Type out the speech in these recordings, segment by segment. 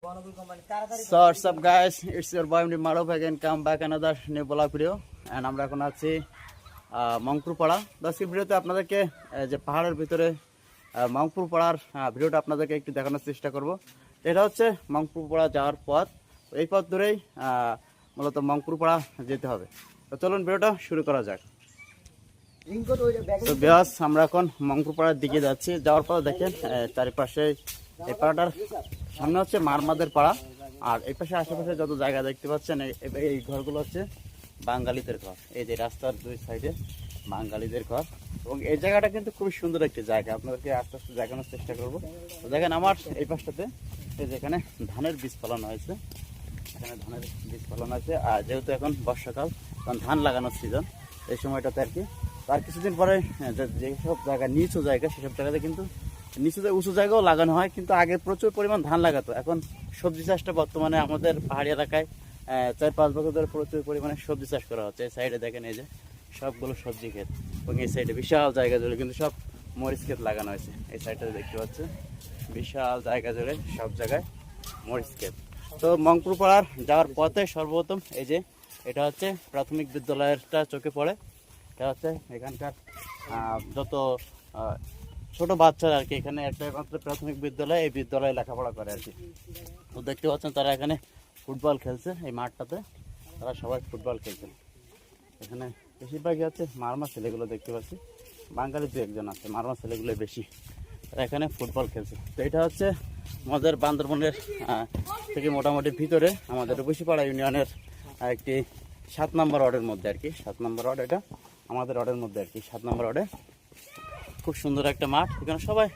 So what's up guys, it's your boy MD Maruf again, come back another new vlog video and আমরা এখন আছি মংপুর পাড়া। আজকের ভিডিওতে আপনাদেরকে যে পাহাড়ের ভিতরে মংপুর পাড়ার ভিডিওটা আপনাদেরকে একটু দেখানোর চেষ্টা করব। এটা হচ্ছে মংপুর পাড়া যাওয়ার পথ, এই পথ ধরেই মূলত মংপুর পাড়া যেতে হবে। তো চলুন ভিডিওটা শুরু করা যাক। তো বেশ আমরা এখন মংপুর পাড়ার দিকে যাচ্ছি। যাওয়ার পর দেখেন চারিপাশে এই পাড়াটার সামনে হচ্ছে মারমাদের পাড়া, আর এই পাশে আশেপাশে যত জায়গা দেখতে পাচ্ছেন এই ঘরগুলো হচ্ছে বাঙালিদের ঘর। এই যে রাস্তার দুই সাইডে বাঙালিদের ঘর, এবং এই জায়গাটা কিন্তু খুবই সুন্দর একটি জায়গা। আপনাদেরকে আস্তে আস্তে দেখানোর চেষ্টা করবো। তো দেখেন আমার এই পাশটাতে এই যেখানে ধানের বীজ ফলানো হয়েছে, এখানে ধানের বীজ ফলানো হয়েছে। আর যেহেতু এখন বর্ষাকাল, কারণ ধান লাগানোর সিজন, এই সময়টাতে আর কি। তার কিছুদিন পরে যেসব জায়গা নিচু জায়গা, সেসব জায়গাতে কিন্তু নিচুতে উঁচু জায়গাও লাগানো হয়, কিন্তু আগে প্রচুর পরিমাণ ধান লাগাতো। এখন সবজি চাষটা বর্তমানে আমাদের পাহাড়ি এলাকায় 4-5 বছর ধরে প্রচুর পরিমাণে সবজি চাষ করা হচ্ছে। এই সাইডে দেখেন এই যে সবগুলো সবজি ক্ষেত, এবং এই সাইডে বিশাল জায়গা জুড়ে কিন্তু সব মরিচ ক্ষেত লাগানো হয়েছে। এই সাইডটা দেখতে পাচ্ছেন বিশাল জায়গা জুড়ে সব জায়গায় মরিচ ক্ষেত। তো মংপুর পাড়ার যাওয়ার পথে সর্বপ্রথম এই যে এটা হচ্ছে প্রাথমিক বিদ্যালয়টা চোখে পড়ে। এটা হচ্ছে এখানকার যত ছোট বাচ্চারা আর কি, এখানে একটা মাত্র প্রাথমিক বিদ্যালয়, এই বিদ্যালয়ে লেখাপড়া করে আর কি। তো দেখতে পাচ্ছেন তারা এখানে ফুটবল খেলছে, এই মাঠটাতে তারা সবাই ফুটবল খেলছে। এখানে বেশিরভাগই হচ্ছে মারমা ছেলেগুলো দেখতে পাচ্ছি, বাঙালি 2-1 আছে, মারমা ছেলেগুলো বেশি, তারা এখানে ফুটবল খেলছে। তো এটা হচ্ছে আমাদের বান্দরবনের থেকে মোটামুটি ভিতরে আমাদের রূপসীপাড়া ইউনিয়নের একটি 7 নম্বর ওয়ার্ডের মধ্যে আর কি। 7 নম্বর ওয়ার্ড, এটা আমাদের ওয়ার্ডের মধ্যে আর কি। 7 নম্বর ওয়ার্ডে খুব সুন্দর একটা মাঠ, এখানে সবাই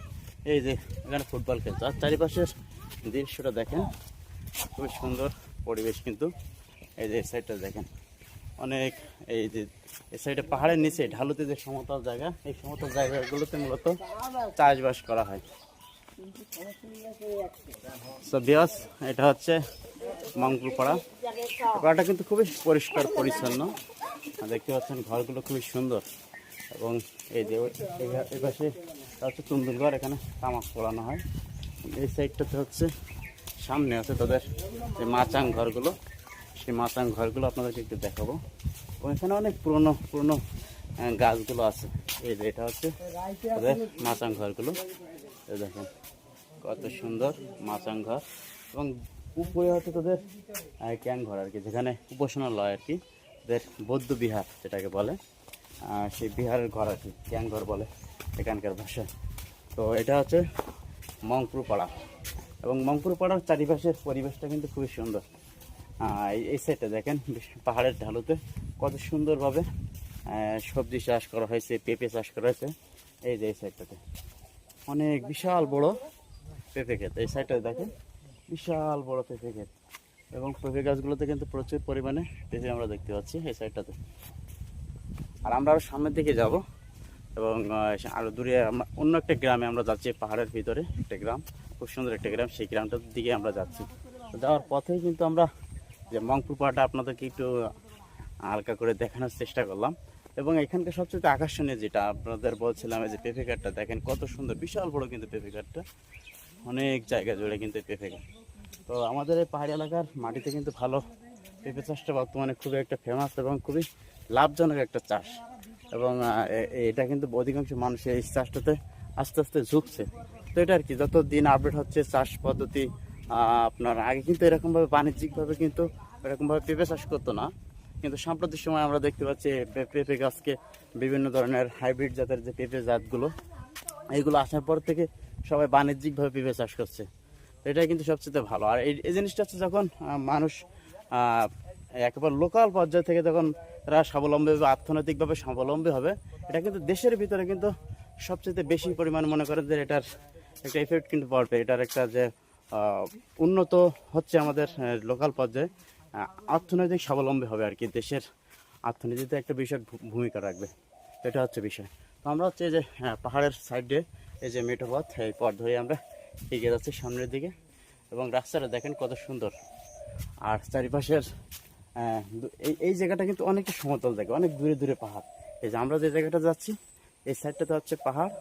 এই যে এখানে ফুটবল খেলছে। আর চারিপাশের দৃশ্যটা দেখেন, খুবই সুন্দর পরিবেশ। কিন্তু এই যে সাইডটা দেখেন অনেক, এই যে এই সাইডে পাহাড়ের নিচে ঢালুতে যে সমতল জায়গা, এই সমতল জায়গাগুলোতে মূলত চাষবাস করা হয়। সো বিয়াস, এটা হচ্ছে মংপুর পাড়া। পাড়াটা কিন্তু খুবই পরিষ্কার পরিচ্ছন্ন, দেখতে পাচ্ছেন ঘরগুলো খুবই সুন্দর। এবং এই যে এই পাশে হচ্ছে তুন্দুর ঘর, এখানে তামাক পোড়ানো হয়। এই সাইডটাতে হচ্ছে সামনে আছে তাদের যে মাচাং ঘরগুলো, সেই মাচাং ঘরগুলো আপনাদেরকে একটু দেখাবো। এবং এখানে অনেক পুরনো পুরনো গাছগুলো আছে। এই যে এটা হচ্ছে তাদের মাচাং ঘরগুলো, এই দেখেন কত সুন্দর মাচাং ঘর। এবং উপরে হচ্ছে তাদের ক্যাং ঘর আর কি, যেখানে উপাসনালয় আর কি, তাদের বৌদ্ধ বিহার যেটাকে বলে, সেই বিহারের ঘর আর কি, ক্যাং ঘর বলে এখানকার ভাষায়। তো এটা হচ্ছে মংপুর পাড়া, এবং মংপুর পাড়ার চারিপাশের পরিবেশটা কিন্তু খুবই সুন্দর। এই সাইডটা দেখেন পাহাড়ের ঢালুতে কত সুন্দরভাবে সবজি চাষ করা হয়েছে, পেঁপে চাষ করা হয়েছে। এই যে এই সাইডটাতে অনেক বিশাল বড় পেঁপে ক্ষেত, এই সাইডটাতে দেখেন বিশাল বড় পেঁপে ক্ষেত, এবং পেঁপে গাছগুলোতে কিন্তু প্রচুর পরিমাণে পেঁপে আমরা দেখতে পাচ্ছি এই সাইডটাতে। আর আমরা আরও সামনের দিকে যাব, এবং আরও দূরে আমরা অন্য একটা গ্রামে আমরা যাচ্ছি। পাহাড়ের ভিতরে একটা গ্রাম, খুব সুন্দর একটা গ্রাম, সেই গ্রামটার দিকে আমরা যাচ্ছি। তো যাওয়ার পথেই কিন্তু আমরা যে মংপুর পাড়াটা আপনাদেরকে একটু হালকা করে দেখানোর চেষ্টা করলাম। এবং এখানকার সবচেয়ে আকর্ষণীয় যেটা আপনাদের বলছিলাম, এই যে পেঁপে ঘাটটা দেখেন কত সুন্দর, বিশাল বড় কিন্তু পেঁপে ঘাটটা, অনেক জায়গা জুড়ে কিন্তু পেঁপে ঘাট। তো আমাদের এই পাহাড়ি এলাকার মাটিতে কিন্তু ভালো পেঁপে চাষটা বর্তমানে খুবই একটা ফেমাস এবং খুবই লাভজনক একটা চাষ। এবং এটা কিন্তু অধিকাংশ মানুষ এই চাষটাতে আস্তে আস্তে ঝুঁকছে। তো এটা আর কি, যত দিন আপডেট হচ্ছে চাষ পদ্ধতি, আপনার আগে কিন্তু এরকমভাবে বাণিজ্যিকভাবে কিন্তু এরকমভাবে পেঁপে চাষ করতো না, কিন্তু সাম্প্রতিক সময় আমরা দেখতে পাচ্ছি পেঁপে গাছকে বিভিন্ন ধরনের হাইব্রিড জাতের যে পেঁপে জাতগুলো, এইগুলো আসার পর থেকে সবাই বাণিজ্যিকভাবে পেঁপে চাষ করছে। এটাই কিন্তু সবচেয়ে ভালো। আর এই জিনিসটা হচ্ছে যখন মানুষ একেবারে লোকাল পর্যায় থেকে যখন তারা স্বাবলম্বী বা অর্থনৈতিকভাবে স্বাবলম্বী হবে, এটা কিন্তু দেশের ভিতরে কিন্তু সবচেয়ে বেশি পরিমাণ মনে করেন যে এটার একটা এফেক্ট কিন্তু পড়বে। এটার একটা যে উন্নত হচ্ছে আমাদের লোকাল পর্যায়ে অর্থনৈতিক স্বাবলম্বী হবে আর কি, দেশের অর্থনীতিতে একটা বিশেষ ভূমিকা রাখবে। এটা হচ্ছে বিষয়। তো আমরা হচ্ছে যে পাহাড়ের সাইডে এই যে মেঠো পথ, এই পথ ধরে আমরা এগিয়ে যাচ্ছি সামনের দিকে, এবং রাস্তাটা দেখেন কত সুন্দর। আর চারিপাশের এই জায়গাটা কিন্তু অনেকটা সমতল জায়গা, অনেক দূরে দূরে পাহাড়। এই যে আমরা যে জায়গাটা যাচ্ছি এই সাইডটাতে হচ্ছে পাহাড়,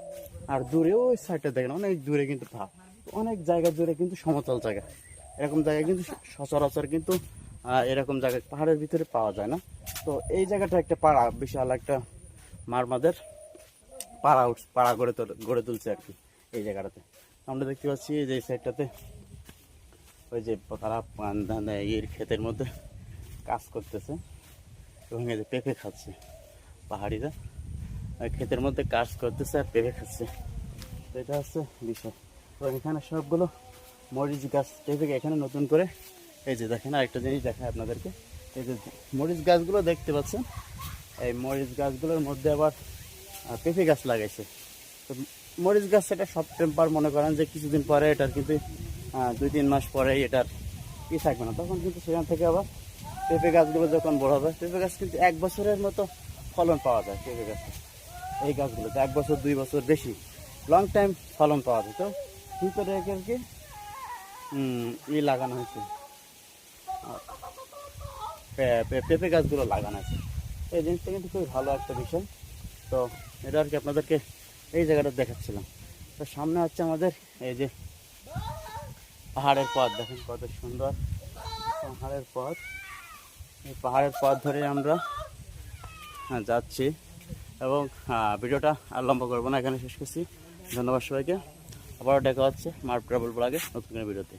আর দূরে ওই সাইডটা দেখেন অনেক দূরে কিন্তু পাহাড়, অনেক জায়গা জুড়ে কিন্তু সমতল জায়গা। এরকম জায়গায় কিন্তু সচরাচর কিন্তু এরকম জায়গায় পাহাড়ের ভিতরে পাওয়া যায় না। তো এই জায়গাটা একটা পাড়া, বিশাল একটা মারমাদের পাড়া গড়ে তুলছে আর কি এই জায়গাটাতে। আমরা দেখতে পাচ্ছি যে এই সাইডটাতে ওই যে তারা এর ক্ষেতের মধ্যে কাজ করতেছে এবং এই যে পেঁপে খাচ্ছে, পাহাড়িরা ক্ষেতের মধ্যে কাজ করতেছে আর পেঁপে খাচ্ছে। তো এটা হচ্ছে বিষয়। এবং এখানে সবগুলো মরিচ গাছ পেঁপে এখানে নতুন করে এই যে দেখেন, আরেকটা জিনিস দেখায় আপনাদেরকে, এই যে মরিচ গাছগুলো দেখতে পাচ্ছেন, এই মরিচ গাছগুলোর মধ্যে আবার পেঁপে গাছ লাগাইছে। তো মরিচ গাছ এটা সেপ্টেম্বর মনে করেন যে কিছুদিন পরে এটার কিন্তু 2-3 মাস পরেই এটার থাকবে না, তখন কিন্তু সেখান থেকে আবার পেঁপে গাছগুলো যখন বড় হবে, পেঁপে গাছ কিন্তু 1 বছরের মতো ফলন পাওয়া যায় পেঁপে গাছে। এই গাছগুলোতে 1 বছর 2 বছর বেশি লং টাইম ফলন পাওয়া যায়। তো ভিতরে আর কি লাগানো হয়েছে, পেঁপে গাছগুলো লাগানো আছে। এই জিনিসটা কিন্তু খুবই ভালো একটা বিষয়। তো এটা আর কি আপনাদেরকে এই জায়গাটা দেখাচ্ছিলাম। তো সামনে হচ্ছে আমাদের এই যে পাহাড়ের পথ, দেখেন কত সুন্দর পাহাড়ের পথ। এই পাহাড়ের পথ ধরে আমরা যাচ্ছি এবং ভিডিওটা আর লম্বা করবো না, এখানে শেষ করছি। ধন্যবাদ সবাইকে, আবারও দেখা হচ্ছে মার্ক ট্রাভেল ব্লগে নতুন ভিডিওতে।